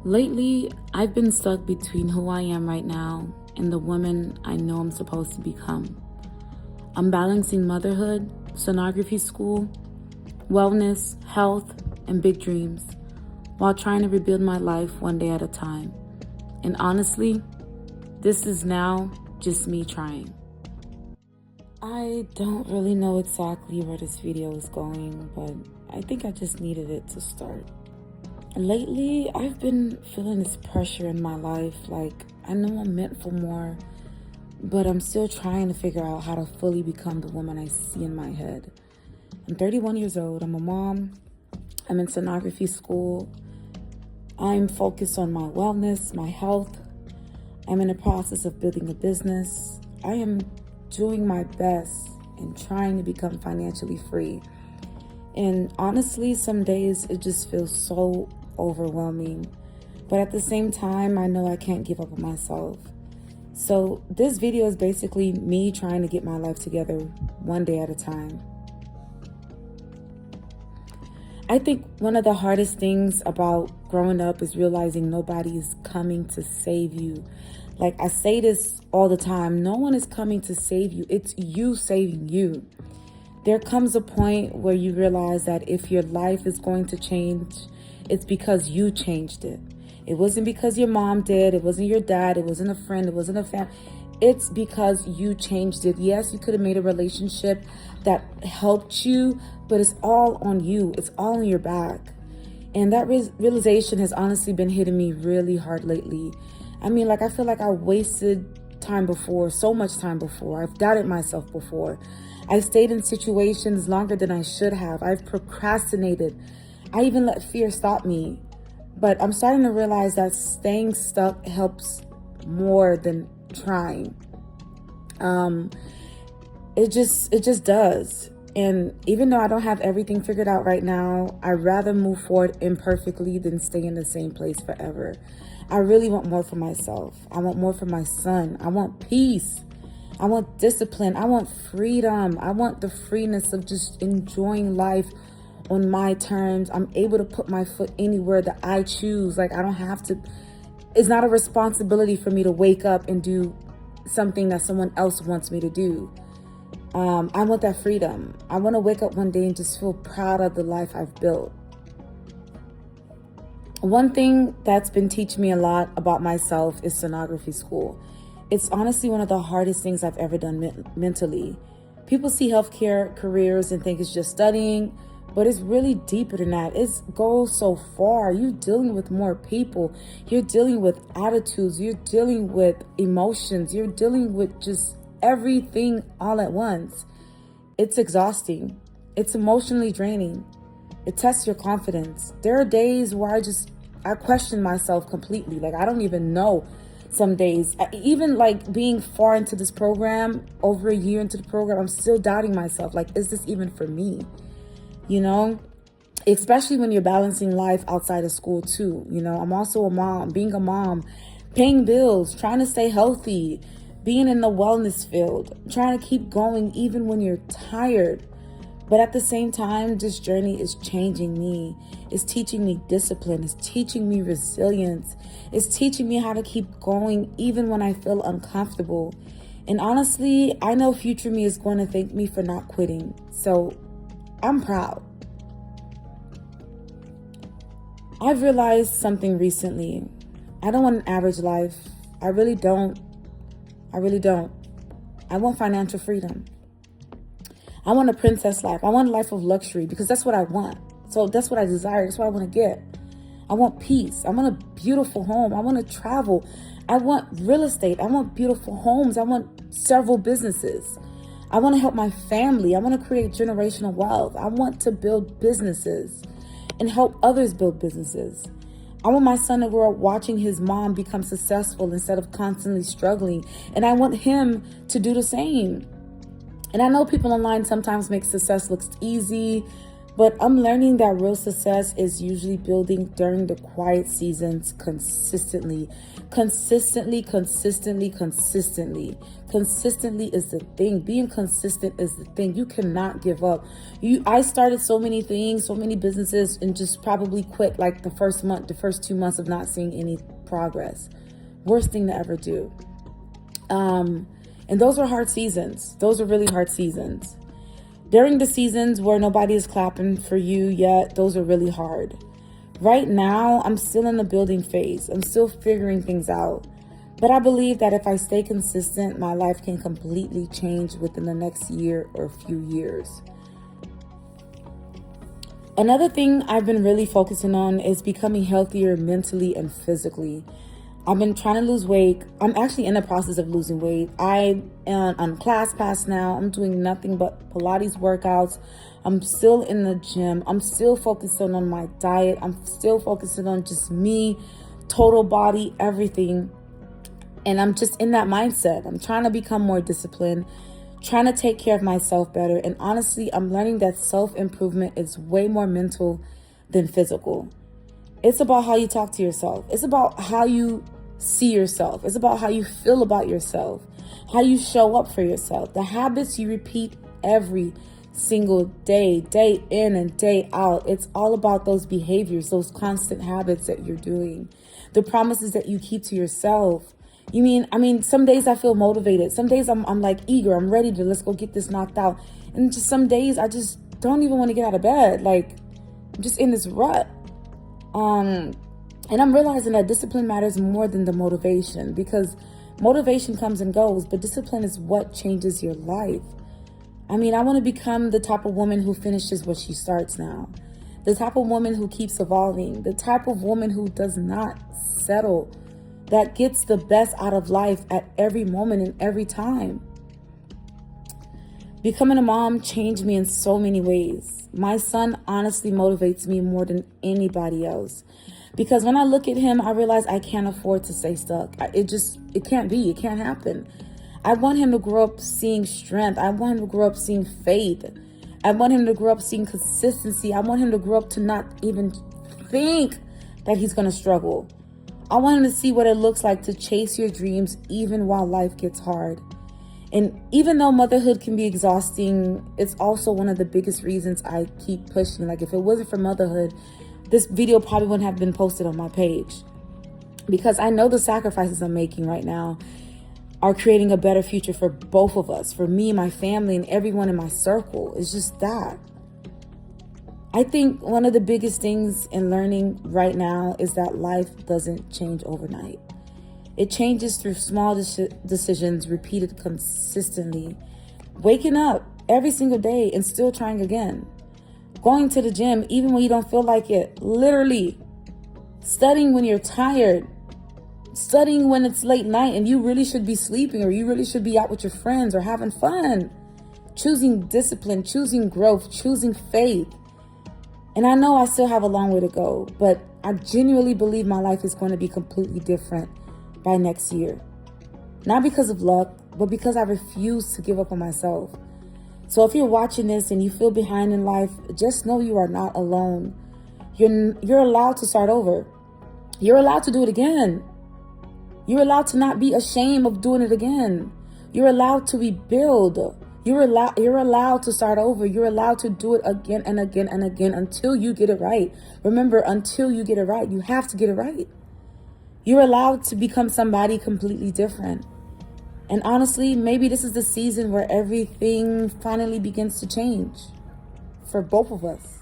Lately, I've been stuck between who I am right now and the woman I know I'm supposed to become. I'm balancing motherhood, sonography school, wellness, health, and big dreams while trying to rebuild my life one day at a time. And honestly, this is now just me trying. I don't really know exactly where this video is going, but I think I just needed it to start. Lately, I've been feeling this pressure in my life. Like, I know I'm meant for more, but I'm still trying to figure out how to fully become the woman I see in my head. I'm 31 years old. I'm a mom. I'm in sonography school. I'm focused on my wellness, my health. I'm in the process of building a business. I am doing my best and trying to become financially free. And honestly, some days it just feels so overwhelming. But at the same time, I know I can't give up on myself. So this video is basically me trying to get my life together one day at a time. I think one of the hardest things about growing up is realizing nobody is coming to save you. Like, I say this all the time, no one is coming to save you. It's you saving you. There comes a point where you realize that if your life is going to change, it's because you changed it. It wasn't because your mom did. It wasn't your dad. It wasn't a friend. It wasn't a family. It's because you changed it. Yes, you could have made a relationship that helped you, but it's all on you. It's all on your back. And that realization has honestly been hitting me really hard lately. I mean, I feel like I wasted time before, so much time before. I've doubted myself before. I've stayed in situations longer than I should have. I've procrastinated. I even let fear stop me. But I'm starting to realize that staying stuck helps more than trying. It just does. And even though I don't have everything figured out right now, I'd rather move forward imperfectly than stay in the same place forever. I really want more for myself. I want more for my son. I want peace. I want discipline. I want freedom. I want the freeness of just enjoying life on my terms. I'm able to put my foot anywhere that I choose. I don't have to. It's not a responsibility for me to wake up and do something that someone else wants me to do. I want that freedom. I want to wake up one day and just feel proud of the life I've built. One thing that's been teaching me a lot about myself is sonography school. It's honestly one of the hardest things I've ever done mentally. People see healthcare careers and think it's just studying, but it's really deeper than that. It goes so far. You're dealing with more people. You're dealing with attitudes. You're dealing with emotions. You're dealing with just everything all at once. It's exhausting. It's emotionally draining. It tests your confidence. There are days where I question myself completely. I don't even know some days. Even being far into this program, over a year into the program, I'm still doubting myself. Is this even for me? Especially when you're balancing life outside of school too. I'm also a mom, being a mom, paying bills, trying to stay healthy, being in the wellness field, trying to keep going even when you're tired. But at the same time, this journey is changing me. It's teaching me discipline. It's teaching me resilience. It's teaching me how to keep going even when I feel uncomfortable. And honestly, I know future me is going to thank me for not quitting. So I'm proud. I've realized something recently. I don't want an average life. I really don't. I want financial freedom. I want a princess life. I want a life of luxury because that's what I want. So that's what I desire. That's what I want to get. I want peace. I want a beautiful home. I want to travel. I want real estate. I want beautiful homes. I want several businesses. I want to help my family. I want to create generational wealth. I want to build businesses and help others build businesses. I want my son to grow up watching his mom become successful instead of constantly struggling. And I want him to do the same. And I know people online sometimes make success look easy, But I'm learning that real success is usually building during the quiet seasons consistently. Consistently is the thing. Being consistent is the thing. You cannot give up. I started so many things, so many businesses, and just probably quit like the first 2 months of not seeing any progress. Worst thing to ever do. And those were hard seasons. Those are really hard seasons. During the seasons where nobody is clapping for you yet, those are really hard. Right now, I'm still in the building phase. I'm still figuring things out. But I believe that if I stay consistent, my life can completely change within the next year or few years. Another thing I've been really focusing on is becoming healthier mentally and physically. I've been trying to lose weight. I'm actually in the process of losing weight. I am on ClassPass now. I'm doing nothing but Pilates workouts. I'm still in the gym. I'm still focusing on my diet. I'm still focusing on just me, total body, everything. And I'm just in that mindset. I'm trying to become more disciplined, trying to take care of myself better. And honestly, I'm learning that self-improvement is way more mental than physical. It's about how you talk to yourself. It's about how you see yourself. It's about how you feel about yourself, how you show up for yourself, the habits you repeat every single day, day in and day out. It's all about those behaviors, those constant habits that you're doing, the promises that you keep to yourself. Some days I feel motivated. Some days I'm like eager. I'm ready to let's go get this knocked out. And just some days I just don't even want to get out of bed. Like I'm just in this rut. And I'm realizing that discipline matters more than the motivation, because motivation comes and goes, but discipline is what changes your life. I want to become the type of woman who finishes what she starts now, the type of woman who keeps evolving, the type of woman who does not settle, that gets the best out of life at every moment and every time. Becoming a mom changed me in so many ways. My son honestly motivates me more than anybody else. Because when I look at him, I realize I can't afford to stay stuck. It can't be. It can't happen. I want him to grow up seeing strength. I want him to grow up seeing faith. I want him to grow up seeing consistency. I want him to grow up to not even think that he's going to struggle. I want him to see what it looks like to chase your dreams even while life gets hard. And even though motherhood can be exhausting, it's also one of the biggest reasons I keep pushing. Like if it wasn't for motherhood, this video probably wouldn't have been posted on my page, because I know the sacrifices I'm making right now are creating a better future for both of us, for me, my family, and everyone in my circle. It's just that. I think one of the biggest things in learning right now is that life doesn't change overnight. It changes through small decisions repeated consistently. Waking up every single day and still trying again. Going to the gym even when you don't feel like it. Literally. Studying when you're tired. Studying when it's late night and you really should be sleeping, or you really should be out with your friends or having fun. Choosing discipline, choosing growth, choosing faith. And I know I still have a long way to go, but I genuinely believe my life is going to be completely different by next year. Not because of luck, but because I refuse to give up on myself. So if you're watching this and you feel behind in life, just know you are not alone. You're allowed to start over. You're allowed to do it again. You're allowed to not be ashamed of doing it again. You're allowed to rebuild. You're allowed to start over. You're allowed to do it again and again and again until you get it right. Remember, until you get it right, you have to get it right. You're allowed to become somebody completely different. And honestly, maybe this is the season where everything finally begins to change for both of us.